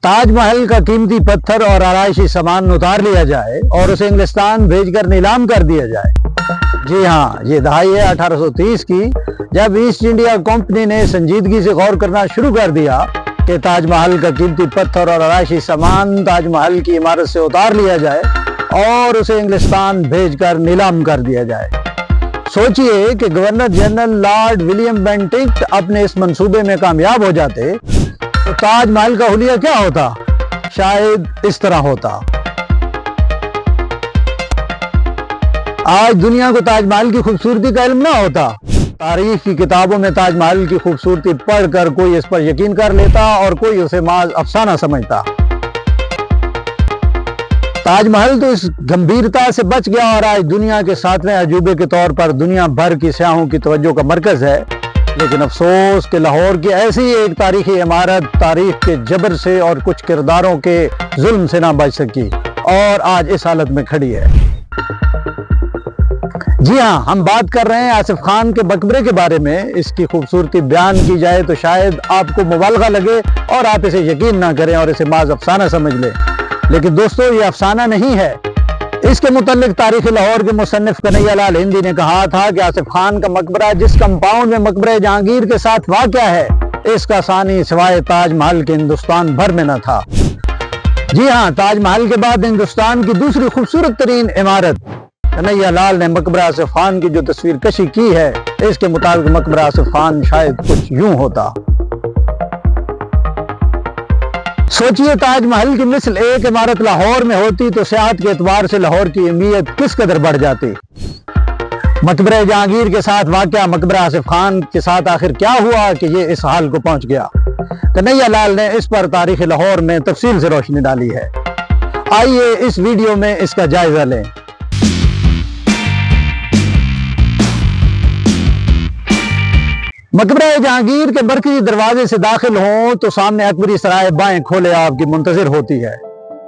ताज महल का कीमती पत्थर और आराइशी सामान उतार लिया जाए और उसे इंग्लिस्तान भेजकर नीलाम कर दिया जाए। जी हाँ, ये दहाई है 1830 की, जब ईस्ट इंडिया कंपनी ने संजीदगी से गौर करना शुरू कर दिया कि ताजमहल का कीमती पत्थर और आराइशी सामान ताजमहल की इमारत से उतार लिया जाए और उसे इंग्लिस्तान भेजकर नीलाम कर दिया जाए। सोचिए कि गवर्नर जनरल लॉर्ड विलियम बेंटिक्ट अपने इस मंसूबे में कामयाब हो जाते तो ताजमहल का हुलिया क्या होता? शायद इस तरह होता। आज दुनिया को ताजमहल की खूबसूरती का इल्म ना होता। तारीख की किताबों में ताजमहल की खूबसूरती पढ़कर कोई इस पर यकीन कर लेता और कोई उसे माज अफसाना समझता। ताजमहल तो इस गंभीरता से बच गया और आज दुनिया के 7वें अजूबे के तौर पर दुनिया भर की सयाहों की तवज्जो का मरकज है। लेकिन अफसोस कि लाहौर की ऐसी एक तारीखी इमारत तारीख के जबर से और कुछ किरदारों के जुल्म से ना बच सकी और आज इस हालत में खड़ी है। जी हाँ, हम बात कर रहे हैं आसिफ खान के मकबरे के बारे में। इसकी खूबसूरती बयान की जाए तो शायद आपको मुबालगा लगे और आप इसे यकीन ना करें और इसे माज अफसाना समझ लें। लेकिन दोस्तों, ये अफसाना नहीं है। इसके मुतालिक तारीख लाहौर के मुसन्निफ कन्हैया लाल हिंदी ने कहा था कि आसिफ खान का मकबरा जिस कंपाउंड में मकबरे जहांगीर के साथ वाक़या है, इसका सानी सिवाय ताजमहल के हिंदुस्तान भर में न था। जी हाँ, ताजमहल के बाद हिंदुस्तान की दूसरी खूबसूरत तरीन इमारत कन्हैया लाल ने मकबरा आसिफ खान की जो तस्वीर कशी की है, इसके मुताबिक मकबरा आसिफ खान शायद कुछ यूं होता। सोचिए, ताजमहल की मिसल एक इमारत लाहौर में होती तो सियाहत के एतबार से लाहौर की अहमियत किस कदर बढ़ जाती। मकबरे जहांगीर के साथ वाक़या मकबरा आसिफ खान के साथ आखिर क्या हुआ कि ये इस हाल को पहुंच गया? कन्हैया लाल ने इस पर तारीख लाहौर में तफसील से रोशनी डाली है। आइए इस वीडियो में इसका जायजा लें। मकबरा जहांगीर के बरकती दरवाजे से दाखिल हों तो सामने अकबरी सराय बाएं खोले आपकी मुंतजिर होती है।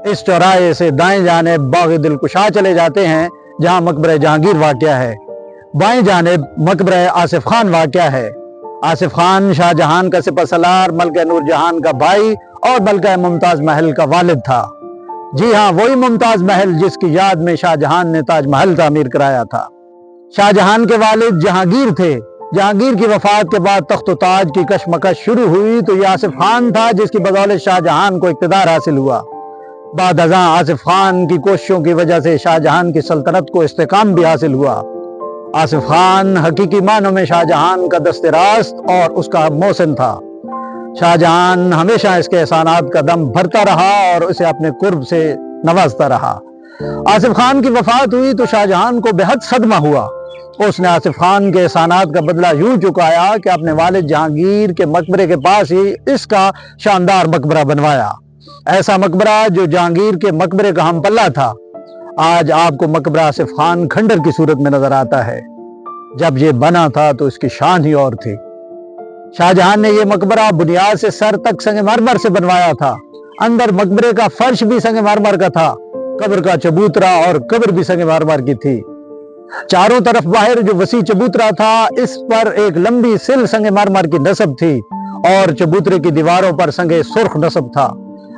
इस चौराहे से दाएं जानिब बाग़ दिलकुशा चले जाते हैं जहां मकबरा जहांगीर वाक़या है। बाएं जानिब मकबरा आसिफ खान वाक़या है। आसिफ खान शाहजहां का सिपहसालार, मलका नूरजहां का भाई और मलका मुमताज महल का वालिद था। जी हाँ, वही मुमताज महल जिसकी याद में शाहजहां ने ताजमहल तामीर कराया था। शाहजहां के वालिद जहांगीर थे। जहांगीर की वफात के बाद तख्त ताज की कशमकश शुरू हुई तो यह आसिफ खान था जिसकी बदौलत शाहजहां को इक़्तिदार हासिल हुआ। बाद अज़ां आसिफ खान की कोशिशों की वजह से शाहजहां की सल्तनत को इस्तेकाम भी हासिल हुआ। आसिफ खान हकीकी मानों में शाहजहां का दस्ते रास्त और उसका मोहसिन था। शाहजहां हमेशा इसके एहसानात का दम भरता रहा और उसे अपने कुर्ब से नवाजता रहा। आसिफ खान की वफात हुई तो शाहजहां को बेहद सदमा हुआ। उसने आसिफ खान के एहसानात का बदला यूं चुकाया कि अपने वालिद जहांगीर के मकबरे के पास ही इसका शानदार मकबरा बनवाया। ऐसा मकबरा जो जहांगीर के मकबरे का हम पल्ला था। आज आपको मकबरा आसिफ खान खंडर की सूरत में नजर आता है। जब ये बना था तो इसकी शान ही और थी। शाहजहां ने यह मकबरा बुनियाद से सर तक संगमरमर से बनवाया था। अंदर मकबरे का फर्श भी संगमरमर का था। कब्र का चबूतरा और कब्र भी संगमरमर की थी। चारों तरफ बाहर जो वसी चबूतरा था, इस पर एक लंबी सिल संगमरमर की नस्ब थी और चबूतरे की दीवारों पर संगे सुर्ख नस्ब था।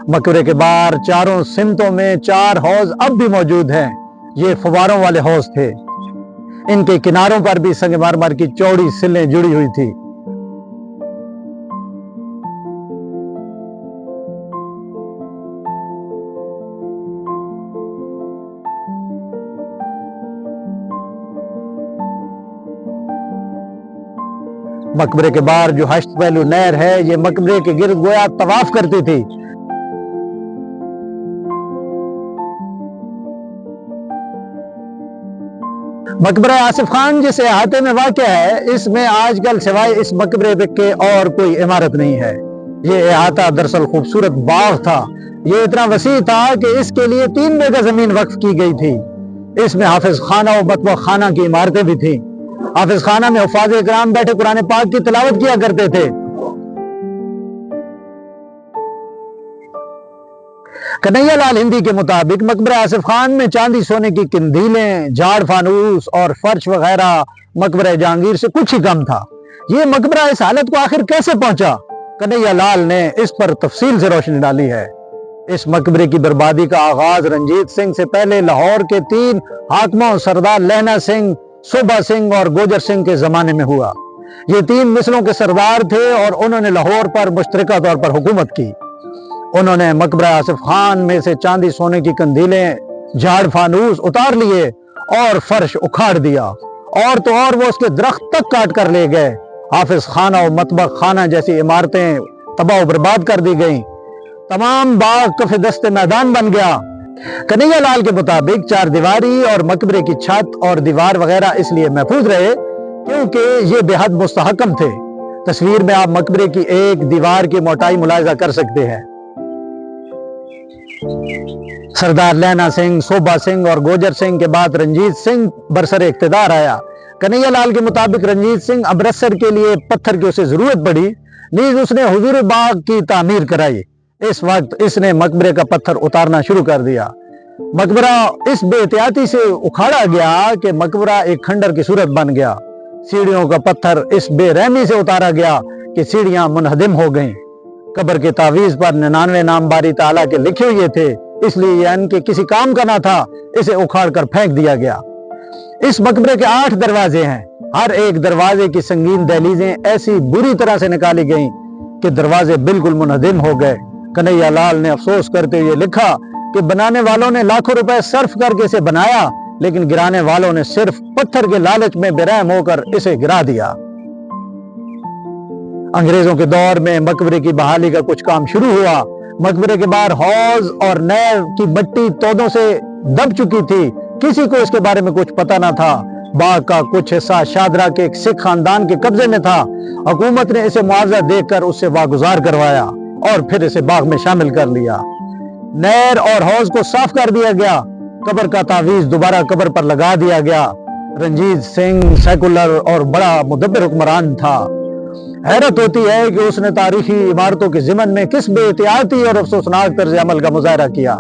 मकबरे के बाहर चारों सिमतों में 4 हौज अब भी मौजूद हैं। ये फव्वारों वाले हौज थे। इनके किनारों पर भी संगमरमर की चौड़ी सिलें जुड़ी हुई थी। मकबरे के बाहर जो हश्त पहलू नहर है, ये मकबरे के गिर्द गोया तवाफ करती थी। मकबरा आसिफ खान जिस अहाते में वाक़या है, इसमें आजकल सिवाय इस मकबरे के और कोई इमारत नहीं है। ये अहाता दरअसल खूबसूरत बाग था। ये इतना वसी था कि इसके लिए 3 बीघा जमीन वक्फ की गई थी। इसमें हाफिज खाना और मतबा खाना की इमारतें भी थी। हाफिज खाना में हुफ़ाज़ इकराम बैठे कुरान पाक की तिलावत किया करते थे। कन्हैया लाल हिंदी के मुताबिक मकबरा आसिफ खान में चांदी सोने की कंदीलें, झाड़ फानूस और फर्श वगैरह मकबरा जहांगीर से कुछ ही कम था। ये मकबरा इस हालत को आखिर कैसे पहुंचा? कन्हैया लाल ने इस पर तफसील से रोशनी डाली है। इस मकबरे की बर्बादी का आगाज रंजीत सिंह से पहले लाहौर के 3 हाकिमों सरदार लहना सिंह, सूबा सिंह और गोजर सिंह के जमाने में हुआ। ये 3 मिसलों के सरदार थे और उन्होंने लाहौर पर मुश्तरका तौर पर हुकूमत की। उन्होंने मकबरा आसिफ खान में से चांदी सोने की कंदीलें, झाड़ फानूस उतार लिए और फर्श उखाड़ दिया, और तो और वो उसके दरख्त तक काट कर ले गए। हाफिज खाना और मतबख खाना जैसी इमारतें तबाह बर्बाद कर दी गईं। तमाम बाग कफे दस्ते मैदान बन गया। कन्हैया लाल के मुताबिक 4 दीवारी और मकबरे की छत और दीवार वगैरह इसलिए महफूज रहे क्योंकि ये बेहद मुस्तहकम थे। तस्वीर में आप मकबरे की एक दीवार की मोटाई मुलाहिजा कर सकते हैं। सरदार लहना सिंह, सूबा सिंह और गोजर सिंह के बाद रंजीत सिंह बरसर इख्तिदार आया। कन्हैया लाल के मुताबिक रंजीत सिंह अमृतसर के लिए पत्थर की उसे जरूरत पड़ी, नीज उसने हुजूर बाग की तामीर कराई। इस वक्त इसने मकबरे का पत्थर उतारना शुरू कर दिया। मकबरा इस बेहतियाती से उखाड़ा गया कि मकबरा एक खंडर की सूरत बन गया। सीढ़ियों का पत्थर इस बेरहमी से उतारा गया कि सीढ़ियां मुनहदिम हो गईं। कब्र के तावीज पर 99 नाम बारी ताला के लिखे हुए थे, इसलिए यानी कि किसी काम का ना था, इसे उखाड़ कर फेंक दिया गया। इस मकबरे के 8 दरवाजे हैं। हर एक दरवाजे की संगीन दहलीजें ऐसी बुरी तरह से निकाली गईं कि दरवाजे बिल्कुल मुनहदिम हो गए। कन्हैया लाल ने अफसोस करते हुए लिखा कि बनाने वालों ने लाखों रुपए सर्फ करके इसे बनाया, लेकिन गिराने वालों ने सिर्फ पत्थर के लालच में बेरहम होकर इसे गिरा दिया। अंग्रेजों के दौर में मकबरे की बहाली का कुछ काम शुरू हुआ। मकबरे के बाहर हौज और नहर की मिट्टी तोदों से दब चुकी थी। किसी को इसके बारे में कुछ पता ना था। बाग का कुछ हिस्सा शादरा के एक सिख खानदान के कब्जे में था। हुकूमत ने इसे मुआवजा देकर उससे वागुजार करवाया और फिर इसे बाग में शामिल कर लिया। नहर और हौज को साफ कर दिया गया। कब्र का तावीज दोबारा कब्र पर लगा दिया गया। रंजीत सिंह सेकुलर और बड़ा मुदब्बिर हुक्मरान था। हैरत होती है कि उसने तारीखी इमारतों के ज़िमन में किस बेहतियाती और अफसोसनाक तर्ज अमल का मुजाहरा किया।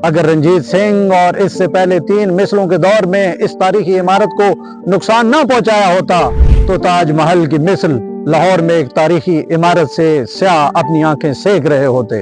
अगर रंजीत सिंह और इससे पहले 3 मिसलों के दौर में इस तारीखी इमारत को नुकसान ना पहुंचाया होता तो ताजमहल की मिसल लाहौर में एक तारीखी इमारत से स्याह अपनी आंखें सेक रहे होते।